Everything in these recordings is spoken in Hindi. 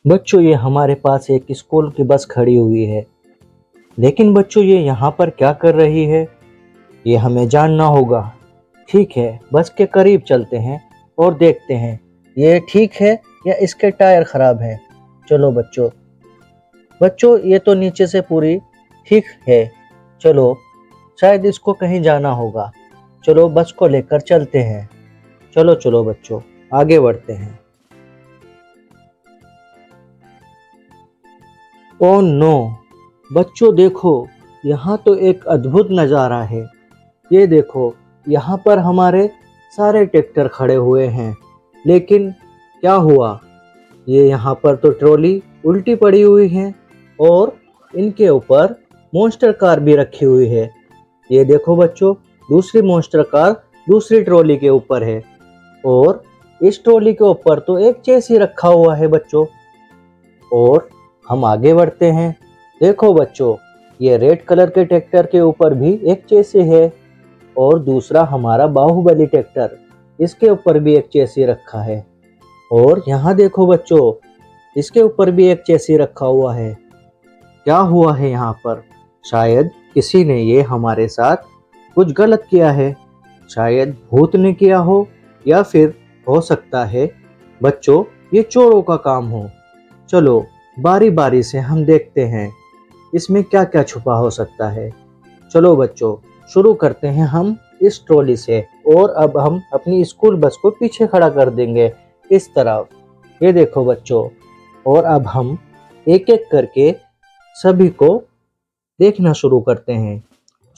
बच्चों, ये हमारे पास एक स्कूल की बस खड़ी हुई है। लेकिन बच्चों, ये यहाँ पर क्या कर रही है, ये हमें जानना होगा। ठीक है, बस के करीब चलते हैं और देखते हैं ये ठीक है या इसके टायर खराब हैं। चलो बच्चों। बच्चों, ये तो नीचे से पूरी ठीक है। चलो, शायद इसको कहीं जाना होगा। चलो बस को लेकर चलते हैं। चलो चलो बच्चों, आगे बढ़ते हैं। Oh no! बच्चों देखो, यहाँ तो एक अद्भुत नज़ारा है। ये देखो, यहाँ पर हमारे सारे ट्रैक्टर खड़े हुए हैं। लेकिन क्या हुआ? ये यहाँ पर तो ट्रॉली उल्टी पड़ी हुई है और इनके ऊपर मॉन्स्टर कार भी रखी हुई है। ये देखो बच्चों, दूसरी मॉन्स्टर कार दूसरी ट्रॉली के ऊपर है और इस ट्रॉली के ऊपर तो एक चेसी रखा हुआ है बच्चों। और हम आगे बढ़ते हैं। देखो बच्चों, ये रेड कलर के ट्रैक्टर के ऊपर भी एक चेसी है और दूसरा हमारा बाहुबली ट्रैक्टर, इसके ऊपर भी एक चेसी रखा है। और यहाँ देखो बच्चों, इसके ऊपर भी एक चेसी रखा हुआ है। क्या हुआ है यहाँ पर? शायद किसी ने ये हमारे साथ कुछ गलत किया है। शायद भूत ने किया हो या फिर हो सकता है बच्चों ये चोरों का काम हो। चलो बारी बारी से हम देखते हैं इसमें क्या क्या छुपा हो सकता है। चलो बच्चों, शुरू करते हैं हम इस ट्रॉली से। और अब हम अपनी स्कूल बस को पीछे खड़ा कर देंगे इस तरफ। ये देखो बच्चों, और अब हम एक एक करके सभी को देखना शुरू करते हैं।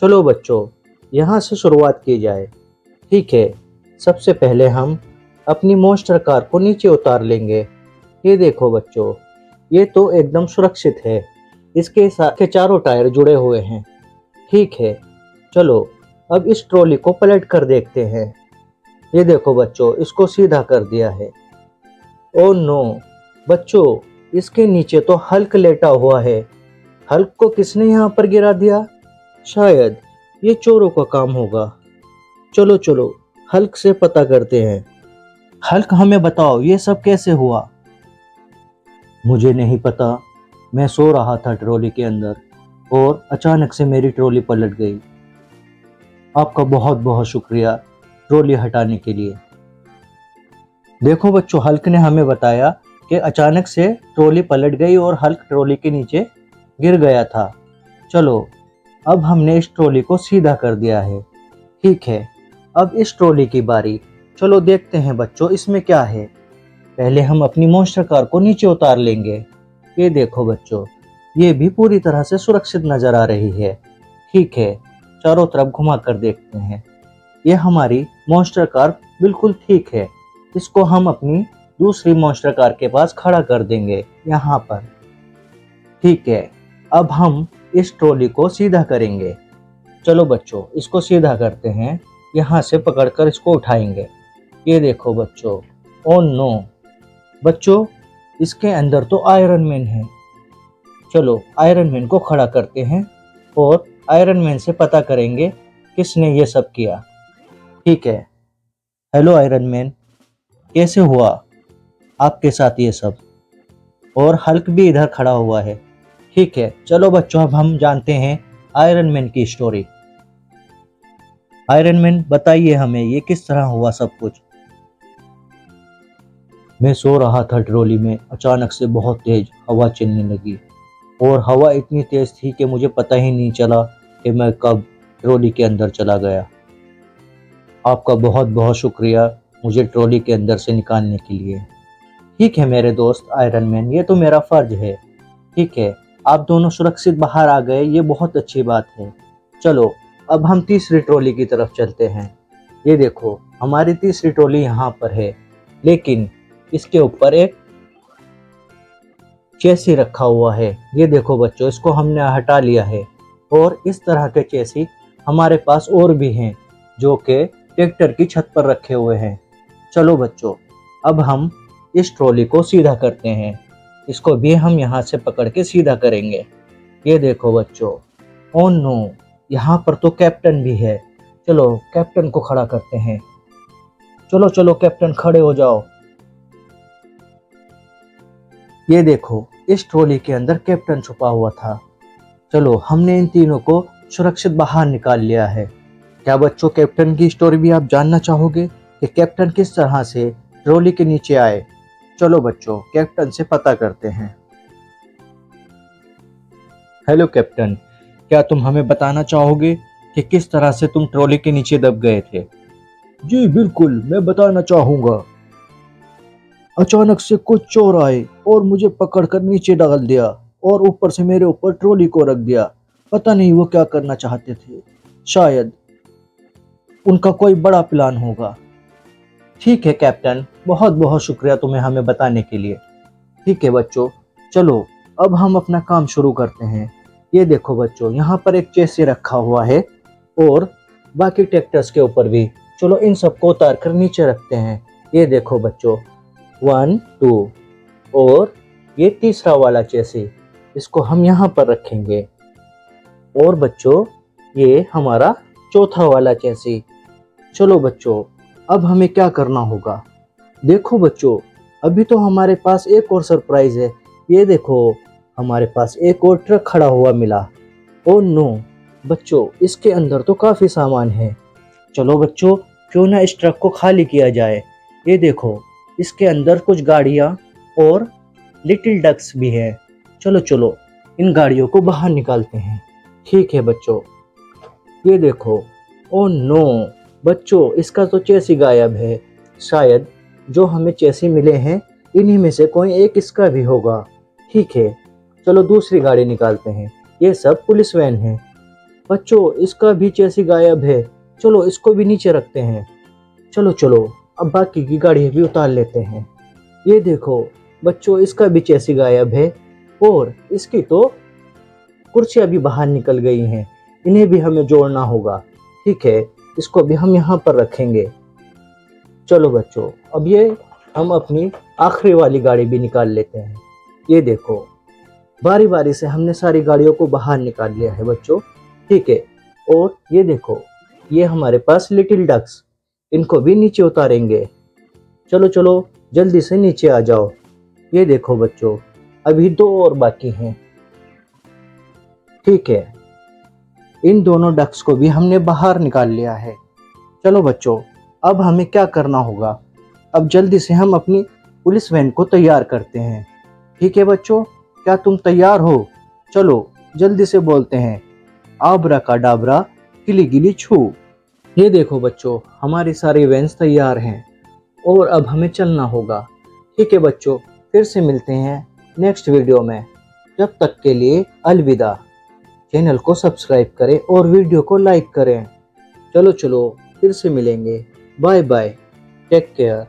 चलो बच्चों, यहाँ से शुरुआत की जाए। ठीक है, सबसे पहले हम अपनी मॉन्स्टर कार को नीचे उतार लेंगे। ये देखो बच्चों, ये तो एकदम सुरक्षित है। इसके साथ के चारों टायर जुड़े हुए हैं। ठीक है, चलो अब इस ट्रॉली को पलट कर देखते हैं। ये देखो बच्चों, इसको सीधा कर दिया है। Oh no! बच्चों, इसके नीचे तो हल्क लेटा हुआ है। हल्क को किसने यहाँ पर गिरा दिया? शायद ये चोरों का काम होगा। चलो चलो, हल्क से पता करते हैं। हल्क, हमें बताओ ये सब कैसे हुआ? मुझे नहीं पता, मैं सो रहा था ट्रॉली के अंदर और अचानक से मेरी ट्रॉली पलट गई। आपका बहुत बहुत शुक्रिया ट्रॉली हटाने के लिए। देखो बच्चों, हल्क ने हमें बताया कि अचानक से ट्रॉली पलट गई और हल्क ट्रॉली के नीचे गिर गया था। चलो, अब हमने इस ट्रॉली को सीधा कर दिया है। ठीक है, अब इस ट्रॉली की बारी। चलो देखते हैं बच्चों इसमें क्या है। पहले हम अपनी मॉन्स्टर कार को नीचे उतार लेंगे। ये देखो बच्चों, ये भी पूरी तरह से सुरक्षित नजर आ रही है। ठीक है, चारों तरफ घुमा कर देखते हैं। ये हमारी मॉन्स्टर कार बिल्कुल ठीक है। इसको हम अपनी दूसरी मॉन्स्टर कार के पास खड़ा कर देंगे यहाँ पर। ठीक है, अब हम इस ट्रॉली को सीधा करेंगे। चलो बच्चों, इसको सीधा करते हैं। यहाँ से पकड़कर इसको उठाएंगे। ये देखो बच्चों, ओह नो! बच्चों, इसके अंदर तो आयरन मैन है। चलो आयरन मैन को खड़ा करते हैं और आयरन मैन से पता करेंगे किसने ये सब किया। ठीक है, हेलो आयरन मैन, कैसे हुआ आपके साथ ये सब? और हल्क भी इधर खड़ा हुआ है। ठीक है, चलो बच्चों, अब हम जानते हैं आयरन मैन की स्टोरी। आयरन मैन, बताइए हमें ये किस तरह हुआ सब कुछ? मैं सो रहा था ट्रॉली में, अचानक से बहुत तेज हवा चलने लगी और हवा इतनी तेज थी कि मुझे पता ही नहीं चला कि मैं कब ट्रॉली के अंदर चला गया। आपका बहुत बहुत शुक्रिया मुझे ट्रॉली के अंदर से निकालने के लिए। ठीक है मेरे दोस्त आयरन मैन, ये तो मेरा फर्ज है। ठीक है, आप दोनों सुरक्षित बाहर आ गए, ये बहुत अच्छी बात है। चलो अब हम तीसरी ट्रॉली की तरफ चलते हैं। ये देखो, हमारी तीसरी ट्रॉली यहाँ पर है, लेकिन इसके ऊपर एक चेसी रखा हुआ है। ये देखो बच्चों, इसको हमने हटा लिया है और इस तरह के चेसी हमारे पास और भी हैं जो कि ट्रैक्टर की छत पर रखे हुए हैं। चलो बच्चों, अब हम इस ट्रॉली को सीधा करते हैं। इसको भी हम यहाँ से पकड़ के सीधा करेंगे। ये देखो बच्चों, ओह नो! यहाँ पर तो कैप्टन भी है। चलो कैप्टन को खड़ा करते हैं। चलो चलो कैप्टन, खड़े हो जाओ। ये देखो, इस ट्रॉली के अंदर कैप्टन छुपा हुआ था। चलो, हमने इन तीनों को सुरक्षित बाहर निकाल लिया है। क्या बच्चों, कैप्टन की स्टोरी भी आप जानना चाहोगे कि कैप्टन किस तरह से ट्रॉली के नीचे आए? चलो बच्चों, कैप्टन से पता करते हैं। हेलो कैप्टन, क्या तुम हमें बताना चाहोगे कि किस तरह से तुम ट्रॉली के नीचे दब गए थे? जी बिल्कुल, मैं बताना चाहूंगा। अचानक से कुछ चोर आए और मुझे पकड़कर नीचे डाल दिया और ऊपर से मेरे ऊपर ट्रॉली को रख दिया। पता नहीं वो क्या करना चाहते थे, शायद उनका कोई बड़ा प्लान होगा। ठीक है कैप्टन, बहुत बहुत शुक्रिया तुम्हें हमें बताने के लिए। ठीक है बच्चों, चलो अब हम अपना काम शुरू करते हैं। ये देखो बच्चों, यहाँ पर एक चेसी रखा हुआ है और बाकी ट्रैक्टर्स के ऊपर भी। चलो इन सबको उतार कर नीचे रखते हैं। ये देखो बच्चों, 1 2 और ये तीसरा वाला चेसी, इसको हम यहाँ पर रखेंगे। और बच्चों, ये हमारा चौथा वाला चेसी। चलो बच्चों, अब हमें क्या करना होगा? देखो बच्चों, अभी तो हमारे पास एक और सरप्राइज है। ये देखो, हमारे पास एक और ट्रक खड़ा हुआ मिला। ओह नो बच्चों, इसके अंदर तो काफी सामान है। चलो बच्चों, क्यों ना इस ट्रक को खाली किया जाए। ये देखो, इसके अंदर कुछ गाड़ियाँ और लिटिल डक्स भी है। चलो चलो, इन गाड़ियों को बाहर निकालते हैं। ठीक है बच्चों। ये देखो, ओह नो बच्चों, इसका तो चेसी गायब है। शायद जो हमें चेसी मिले हैं, इन्हीं में से कोई एक इसका भी होगा। ठीक है, चलो दूसरी गाड़ी निकालते हैं। ये सब पुलिस वैन है। बच्चों, इसका भी चेसी गायब है। चलो इसको भी नीचे रखते हैं। चलो चलो, अब बाकी की गाड़ी भी उतार लेते हैं। ये देखो बच्चों, इसका भी चेसी गायब है और इसकी तो कुर्सियां भी बाहर निकल गई हैं। इन्हें भी हमें जोड़ना होगा। ठीक है, इसको भी हम यहाँ पर रखेंगे। चलो बच्चों, अब ये हम अपनी आखिरी वाली गाड़ी भी निकाल लेते हैं। ये देखो, बारी बारी से हमने सारी गाड़ियों को बाहर निकाल लिया है बच्चों। ठीक है, और ये देखो, ये हमारे पास लिटिल डक्स, इनको भी नीचे उतारेंगे। चलो चलो, जल्दी से नीचे आ जाओ। ये देखो बच्चों, अभी 2 और बाकी हैं। ठीक है, इन दोनों डक्स को भी हमने बाहर निकाल लिया है। चलो बच्चों, अब हमें क्या करना होगा? अब जल्दी से हम अपनी पुलिस वैन को तैयार करते हैं। ठीक है बच्चों, क्या तुम तैयार हो? चलो जल्दी से बोलते हैं, आबरा का डाबरा गिली गिली छू। ये देखो बच्चों, हमारी सारी वैन्स तैयार हैं और अब हमें चलना होगा। ठीक है बच्चों, फिर से मिलते हैं नेक्स्ट वीडियो में। जब तक के लिए अलविदा। चैनल को सब्सक्राइब करें और वीडियो को लाइक करें। चलो चलो, फिर से मिलेंगे। Bye bye, take care.